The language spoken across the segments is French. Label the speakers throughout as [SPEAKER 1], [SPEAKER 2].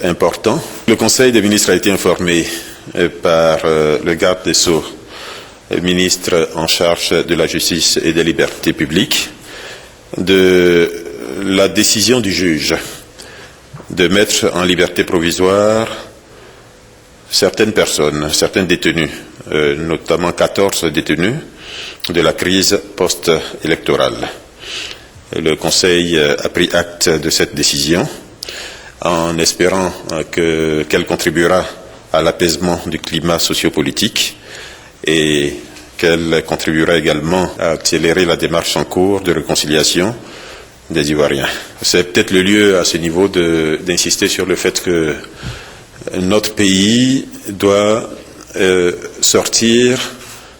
[SPEAKER 1] important. Le Conseil des ministres a été informé par le garde des Sceaux, ministre en charge de la justice et des libertés publiques, de la décision du juge de mettre en liberté provisoire certaines personnes, certains détenus, notamment 14 détenus de la crise post-électorale. Le Conseil a pris acte de cette décision en espérant qu'elle contribuera à l'apaisement du climat sociopolitique et qu'elle contribuera également à accélérer la démarche en cours de réconciliation des Ivoiriens. C'est peut-être le lieu à ce niveau d'insister sur le fait que notre pays doit sortir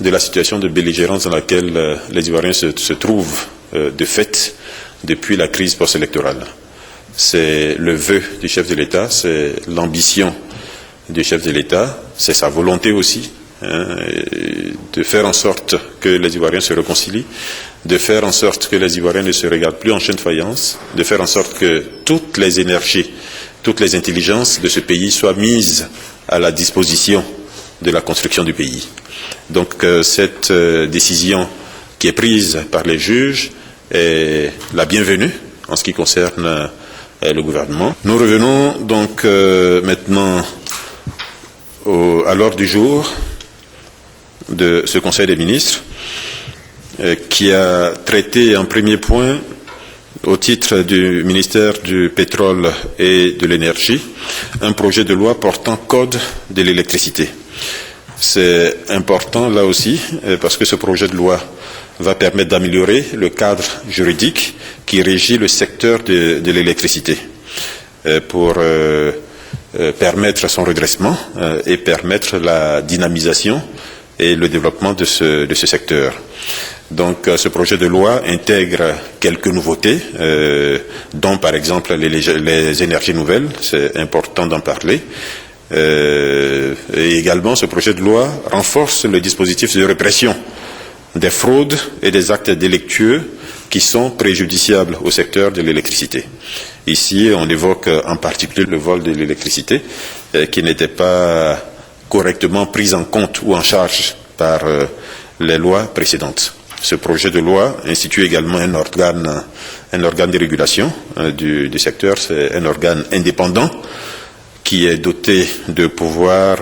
[SPEAKER 1] de la situation de belligérance dans laquelle les Ivoiriens se trouvent de fait depuis la crise post-électorale. C'est le vœu du chef de l'État, c'est l'ambition du chef de l'État, c'est sa volonté aussi de faire en sorte que les Ivoiriens se réconcilient, de faire en sorte que les Ivoiriens ne se regardent plus en chien de faïence, de faire en sorte que toutes les énergies, toutes les intelligences de ce pays soient mises à la disposition de la construction du pays. Donc cette décision qui est prise par les juges est la bienvenue en ce qui concerne le gouvernement. Nous revenons donc maintenant à l'ordre du jour de ce Conseil des ministres qui a traité en premier point au titre du ministère du pétrole et de l'énergie un projet de loi portant code de l'électricité. C'est important là aussi parce que ce projet de loi va permettre d'améliorer le cadre juridique qui régit le secteur de l'électricité pour permettre son redressement et permettre la dynamisation et le développement de ce secteur. Donc ce projet de loi intègre quelques nouveautés, dont par exemple les énergies nouvelles, c'est important d'en parler. Et également ce projet de loi renforce le dispositif de répression des fraudes et des actes délictueux qui sont préjudiciables au secteur de l'électricité. Ici, on évoque en particulier le vol de l'électricité qui n'était pas correctement pris en compte ou en charge par les lois précédentes. Ce projet de loi institue également un organe de régulation du secteur, c'est un organe indépendant qui est doté des pouvoirs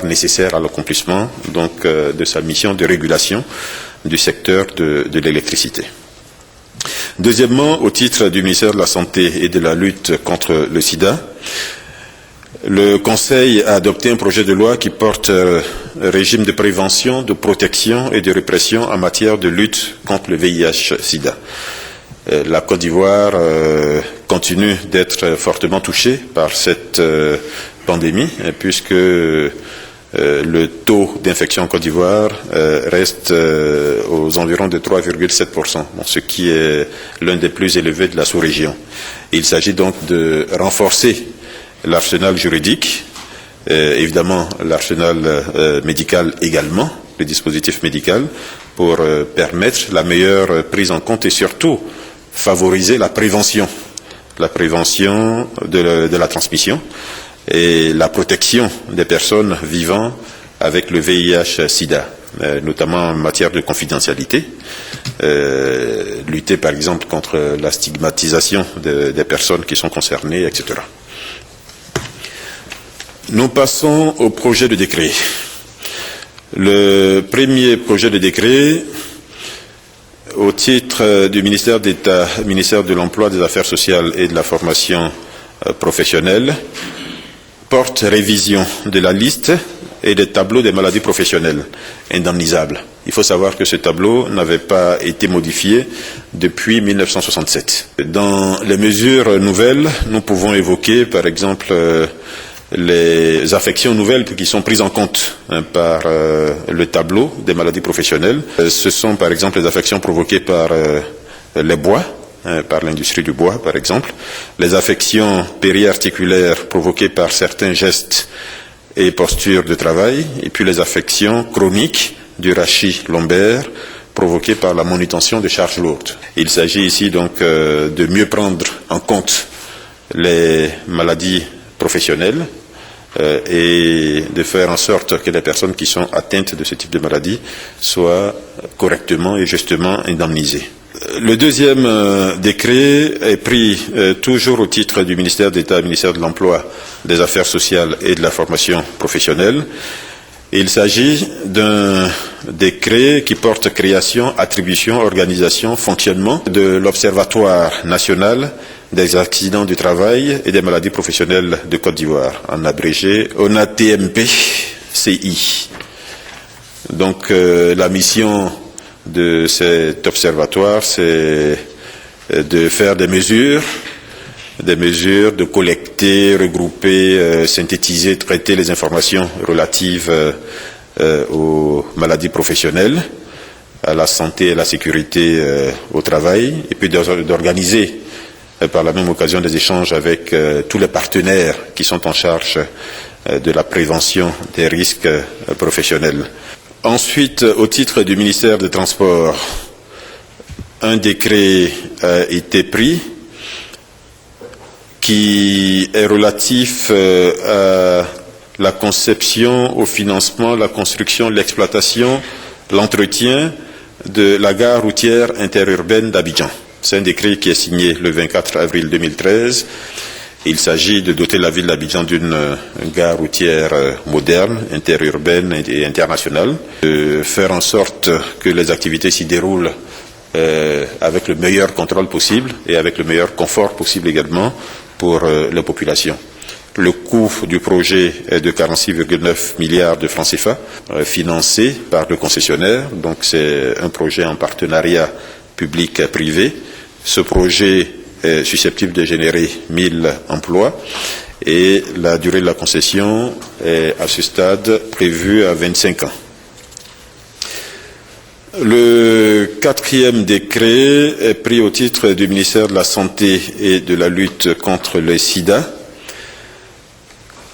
[SPEAKER 1] nécessaires à l'accomplissement donc de sa mission de régulation du secteur de l'électricité. Deuxièmement, au titre du ministère de la Santé et de la lutte contre le sida, le Conseil a adopté un projet de loi qui porte régime de prévention, de protection et de répression en matière de lutte contre le VIH-Sida. La Côte d'Ivoire continue d'être fortement touchée par cette pandémie, puisque le taux d'infection en Côte d'Ivoire reste aux environs de 3,7%, ce qui est l'un des plus élevés de la sous-région. Il s'agit donc de renforcer l'arsenal juridique, évidemment l'arsenal médical également, le dispositif médical, pour permettre la meilleure prise en compte et surtout favoriser la prévention de la transmission et la protection des personnes vivant avec le VIH-Sida, notamment en matière de confidentialité, lutter par exemple contre la stigmatisation des personnes qui sont concernées, etc. Nous passons au projet de décret. Le premier projet de décret, au titre du ministère d'État, ministère de l'Emploi, des Affaires sociales et de la formation professionnelle, porte révision de la liste et des tableaux des maladies professionnelles indemnisables. Il faut savoir que ce tableau n'avait pas été modifié depuis 1967. Dans les mesures nouvelles, nous pouvons évoquer par exemple les affections nouvelles qui sont prises en compte par le tableau des maladies professionnelles. Ce sont par exemple les affections provoquées par les bois, par l'industrie du bois par exemple, les affections périarticulaires provoquées par certains gestes et postures de travail, et puis les affections chroniques du rachis lombaire provoquées par la manutention de charges lourdes. Il s'agit ici donc de mieux prendre en compte les maladies professionnelle et de faire en sorte que les personnes qui sont atteintes de ce type de maladie soient correctement et justement indemnisées. Le deuxième décret est pris toujours au titre du ministère d'État, ministère de l'Emploi, des Affaires sociales et de la formation professionnelle. Il s'agit d'un décret qui porte création, attribution, organisation, fonctionnement de l'Observatoire national des accidents du travail et des maladies professionnelles de Côte d'Ivoire, en abrégé ONATMP-CI. Donc la mission de cet observatoire, c'est de faire des mesures, de collecter, regrouper, synthétiser, traiter les informations relatives aux maladies professionnelles, à la santé et la sécurité au travail, et puis d'organiser par la même occasion des échanges avec tous les partenaires qui sont en charge de la prévention des risques professionnels. Ensuite, au titre du ministère des Transports, un décret a été pris qui est relatif à la conception, au financement, la construction, l'exploitation, l'entretien de la gare routière interurbaine d'Abidjan. C'est un décret qui est signé le 24 avril 2013. Il s'agit de doter la ville d'Abidjan d'une gare routière moderne, interurbaine et internationale, de faire en sorte que les activités s'y déroulent avec le meilleur contrôle possible et avec le meilleur confort possible également pour la population. Le coût du projet est de 46,9 milliards de francs CFA, financé par le concessionnaire. Donc c'est un projet en partenariat public-privé. Ce projet est susceptible de générer 1000 emplois et la durée de la concession est à ce stade prévue à 25 ans. Le quatrième décret est pris au titre du ministère de la Santé et de la lutte contre le sida.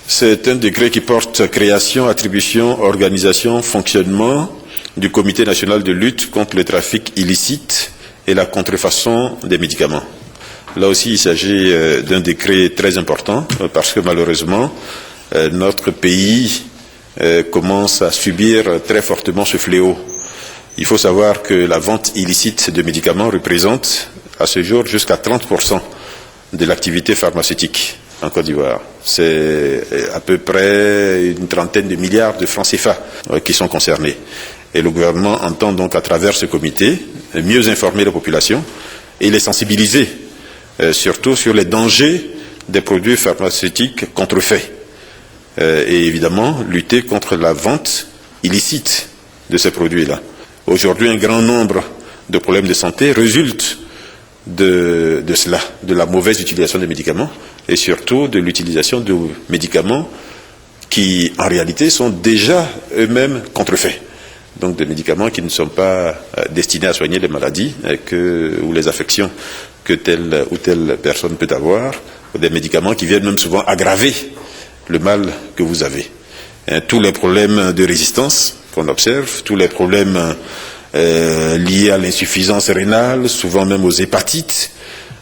[SPEAKER 1] C'est un décret qui porte création, attribution, organisation, fonctionnement du Comité national de lutte contre le trafic illicite et la contrefaçon des médicaments. Là aussi, il s'agit d'un décret très important parce que malheureusement, notre pays commence à subir très fortement ce fléau. Il faut savoir que la vente illicite de médicaments représente à ce jour jusqu'à 30% de l'activité pharmaceutique en Côte d'Ivoire. C'est à peu près une trentaine de milliards de francs CFA qui sont concernés. Et le gouvernement entend donc à travers ce comité mieux informer la population et les sensibiliser surtout sur les dangers des produits pharmaceutiques contrefaits et évidemment lutter contre la vente illicite de ces produits-là. Aujourd'hui, un grand nombre de problèmes de santé résultent de cela, de la mauvaise utilisation des médicaments et surtout de l'utilisation de médicaments qui, en réalité, sont déjà eux-mêmes contrefaits. Donc des médicaments qui ne sont pas destinés à soigner les maladies ou les affections que telle ou telle personne peut avoir, ou des médicaments qui viennent même souvent aggraver le mal que vous avez. Tous les problèmes de résistance qu'on observe, tous les problèmes liés à l'insuffisance rénale, souvent même aux hépatites,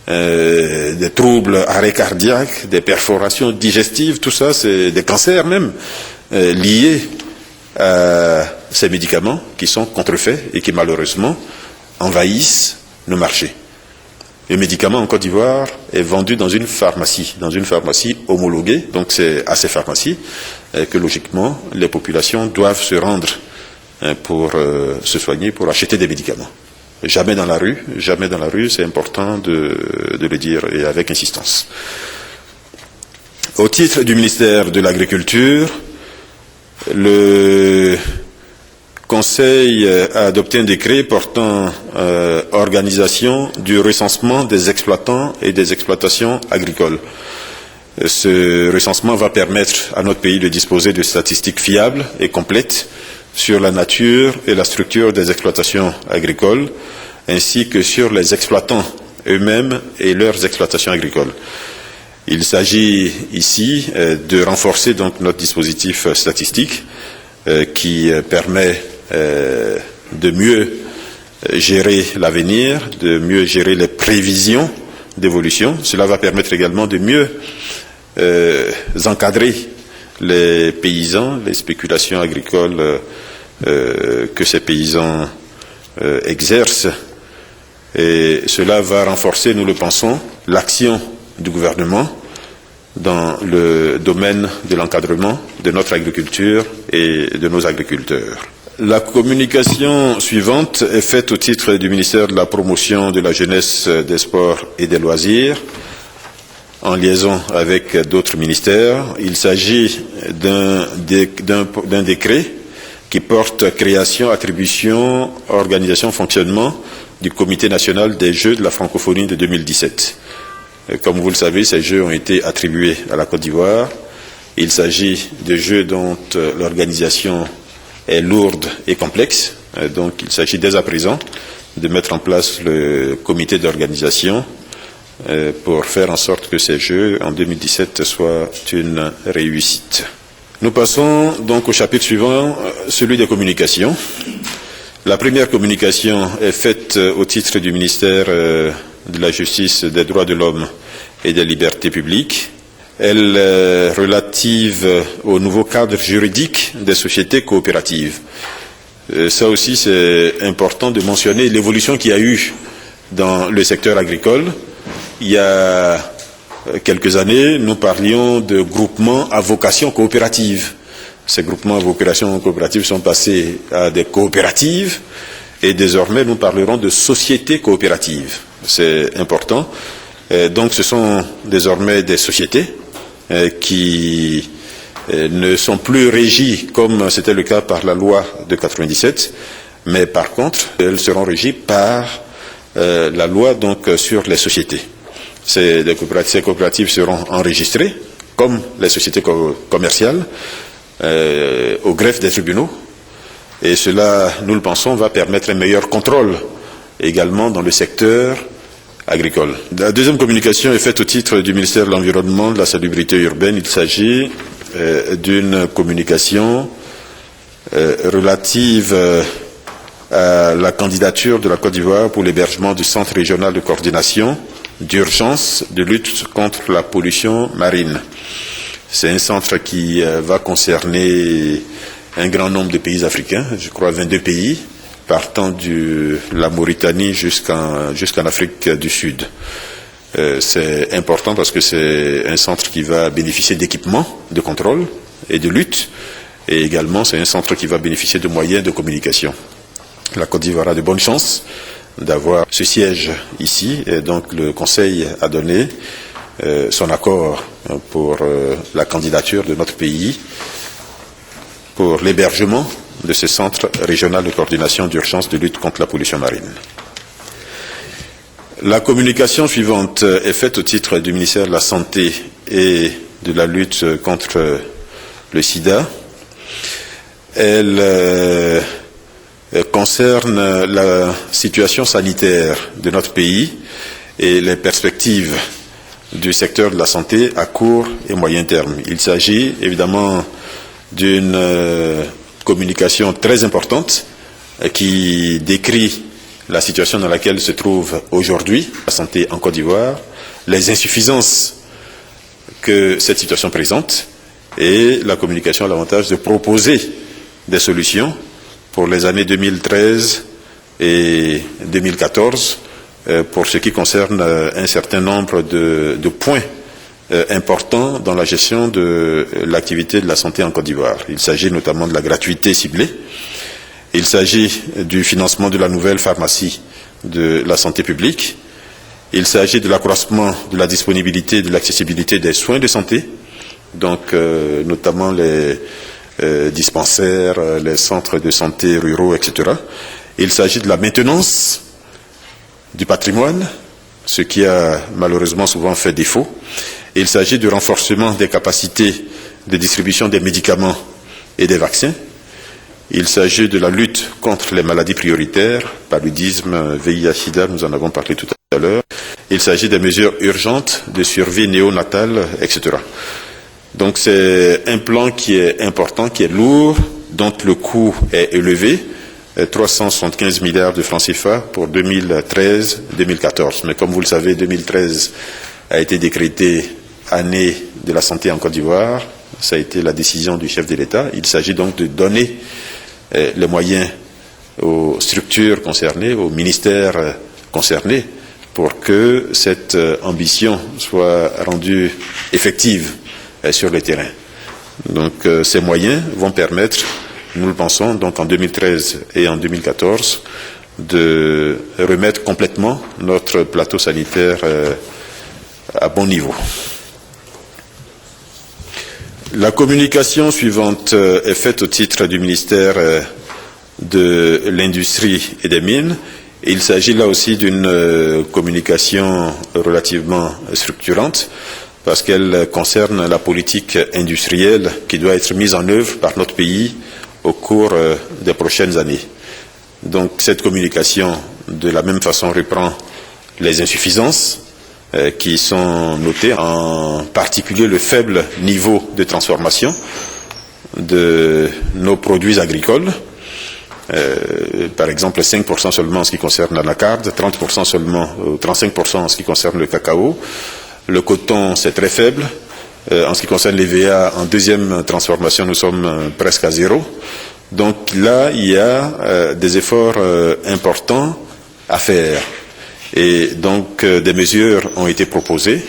[SPEAKER 1] des troubles arrêt cardiaque, des perforations digestives, tout ça, c'est des cancers même liés à ces médicaments qui sont contrefaits et qui malheureusement envahissent nos marchés. Le médicament en Côte d'Ivoire est vendu dans une pharmacie homologuée, donc c'est à ces pharmacies que logiquement les populations doivent se rendre pour se soigner, pour acheter des médicaments. Jamais dans la rue, c'est important de le dire et avec insistance. Au titre du ministère de l'Agriculture, le Conseil a adopté un décret portant organisation du recensement des exploitants et des exploitations agricoles. Ce recensement va permettre à notre pays de disposer de statistiques fiables et complètes sur la nature et la structure des exploitations agricoles, ainsi que sur les exploitants eux-mêmes et leurs exploitations agricoles. Il s'agit ici de renforcer donc notre dispositif statistique qui permet de mieux gérer l'avenir, de mieux gérer les prévisions d'évolution. Cela va permettre également de mieux encadrer les paysans, les spéculations agricoles que ces paysans exercent. Et cela va renforcer, nous le pensons, l'action du gouvernement dans le domaine de l'encadrement de notre agriculture et de nos agriculteurs. La communication suivante est faite au titre du ministère de la Promotion de la Jeunesse, des Sports et des Loisirs, en liaison avec d'autres ministères. Il s'agit d'un décret qui porte création, attribution, organisation, fonctionnement du Comité national des Jeux de la francophonie de 2017. Comme vous le savez, ces Jeux ont été attribués à la Côte d'Ivoire. Il s'agit de Jeux dont l'organisation est lourde et complexe. Donc il s'agit dès à présent de mettre en place le comité d'organisation pour faire en sorte que ces Jeux en 2017 soient une réussite. Nous passons donc au chapitre suivant, celui des communications. La première communication est faite au titre du ministère de la Justice, des Droits de l'Homme et des Libertés publiques. Elle est relative au nouveau cadre juridique des sociétés coopératives. Ça aussi, c'est important de mentionner l'évolution qu'il y a eu dans le secteur agricole. Il y a quelques années, nous parlions de groupements à vocation coopérative. Ces groupements à vocation coopérative sont passés à des coopératives et désormais nous parlerons de sociétés coopératives. C'est important. Donc ce sont désormais des sociétés qui ne sont plus régies comme c'était le cas par la loi de 97, mais par contre elles seront régies par la loi donc sur les sociétés. Ces coopératives seront enregistrées comme les sociétés commerciales au greffe des tribunaux et cela, nous le pensons, va permettre un meilleur contrôle également dans le secteur agricole. La deuxième communication est faite au titre du ministère de l'Environnement, de la Salubrité urbaine. Il s'agit d'une communication relative à la candidature de la Côte d'Ivoire pour l'hébergement du Centre régional de coordination d'urgence de lutte contre la pollution marine. C'est un centre qui va concerner un grand nombre de pays africains, je crois 22 pays, partant de la Mauritanie jusqu'en Afrique du Sud. C'est important parce que c'est un centre qui va bénéficier d'équipements de contrôle et de lutte, et également c'est un centre qui va bénéficier de moyens de communication. La Côte d'Ivoire a de bonnes chances d'avoir ce siège ici, et donc le Conseil a donné son accord pour la candidature de notre pays pour l'hébergement de ce centre régional de coordination d'urgence de lutte contre la pollution marine. La communication suivante est faite au titre du ministère de la Santé et de la lutte contre le sida. Elle concerne la situation sanitaire de notre pays et les perspectives du secteur de la santé à court et moyen terme. Il s'agit évidemment d'une communication très importante qui décrit la situation dans laquelle se trouve aujourd'hui la santé en Côte d'Ivoire, les insuffisances que cette situation présente, et la communication a l'avantage de proposer des solutions pour les années 2013 et 2014 pour ce qui concerne un certain nombre de points importants dans la gestion de l'activité de la santé en Côte d'Ivoire. Il s'agit notamment de la gratuité ciblée, il s'agit du financement de la nouvelle pharmacie de la santé publique, il s'agit de l'accroissement de la disponibilité et de l'accessibilité des soins de santé, donc notamment les dispensaires, les centres de santé ruraux, etc. Il s'agit de la maintenance du patrimoine, ce qui a malheureusement souvent fait défaut. Il s'agit du renforcement des capacités de distribution des médicaments et des vaccins. Il s'agit de la lutte contre les maladies prioritaires, paludisme, VIH-Sida, nous en avons parlé tout à l'heure. Il s'agit des mesures urgentes de survie néonatale, etc. Donc c'est un plan qui est important, qui est lourd, dont le coût est élevé, 375 milliards de francs CFA pour 2013-2014. Mais comme vous le savez, 2013 a été décrété année de la santé en Côte d'Ivoire. Ça a été la décision du chef de l'État. Il s'agit donc de donner les moyens aux structures concernées, aux ministères concernés, pour que cette ambition soit rendue effective sur le terrain. Donc ces moyens vont permettre, nous le pensons, donc en 2013 et en 2014, de remettre complètement notre plateau sanitaire à bon niveau. La communication suivante est faite au titre du ministère de l'Industrie et des Mines. Il s'agit là aussi d'une communication relativement structurante parce qu'elle concerne la politique industrielle qui doit être mise en œuvre par notre pays au cours des prochaines années. Donc cette communication, de la même façon, reprend les insuffisances qui sont notées, en particulier le faible niveau de transformation de nos produits agricoles. Par exemple, 5% seulement en ce qui concerne l'anacarde, 30% seulement, 35% en ce qui concerne le cacao. Le coton, c'est très faible. En ce qui concerne les VA, en deuxième transformation, nous sommes presque à zéro. Donc là, il y a des efforts importants à faire. Et donc des mesures ont été proposées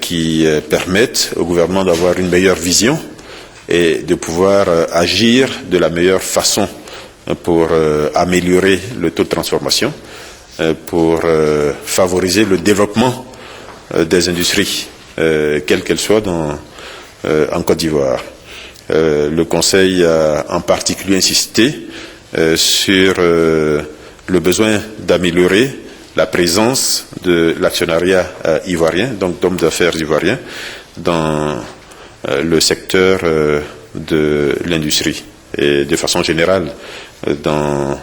[SPEAKER 1] qui permettent au gouvernement d'avoir une meilleure vision et de pouvoir agir de la meilleure façon pour améliorer le taux de transformation, pour favoriser le développement des industries, quelles qu'elles soient en Côte d'Ivoire. Le Conseil a en particulier insisté sur le besoin d'améliorer la présence de l'actionnariat ivoirien, donc d'hommes d'affaires ivoiriens, dans le secteur de l'industrie et de façon générale dans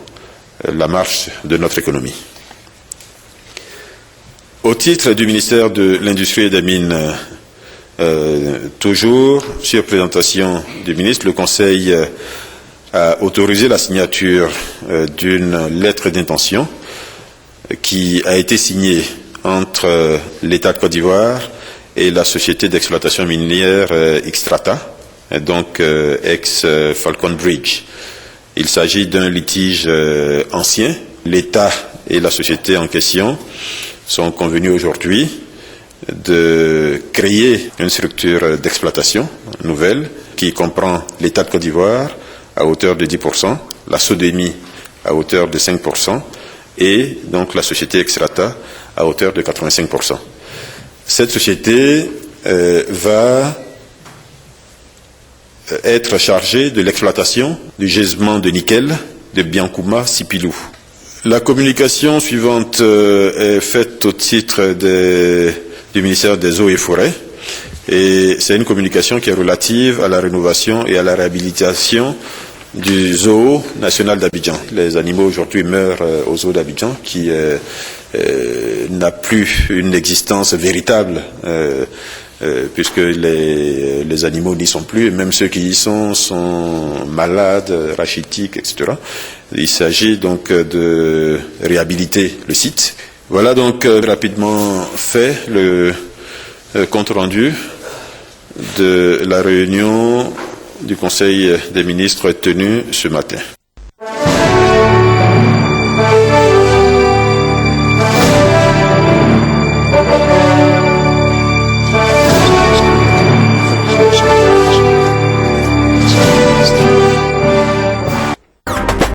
[SPEAKER 1] la marche de notre économie. Au titre du ministère de l'Industrie et des Mines, toujours sur présentation du ministre, le Conseil a autorisé la signature d'une lettre d'intention qui a été signée entre l'État de Côte d'Ivoire et la société d'exploitation minière Xstrata, donc ex-Falcon Bridge. Il s'agit d'un litige ancien. L'État et la société en question sont convenus aujourd'hui de créer une structure d'exploitation nouvelle qui comprend l'État de Côte d'Ivoire à hauteur de 10%, la Sodemi à hauteur de 5% et donc la société Xstrata à hauteur de 85%. Cette société va être chargée de l'exploitation du gisement de nickel de Biancouma-Sipilou. La communication suivante est faite au titre du ministère des Eaux et Forêts et c'est une communication qui est relative à la rénovation et à la réhabilitation du zoo national d'Abidjan. Les animaux aujourd'hui meurent au zoo d'Abidjan qui n'a plus une existence véritable puisque les animaux n'y sont plus et même ceux qui y sont malades, rachitiques, etc. Il s'agit donc de réhabiliter le site. Voilà donc rapidement fait le compte rendu de la réunion du Conseil des ministres tenue ce matin.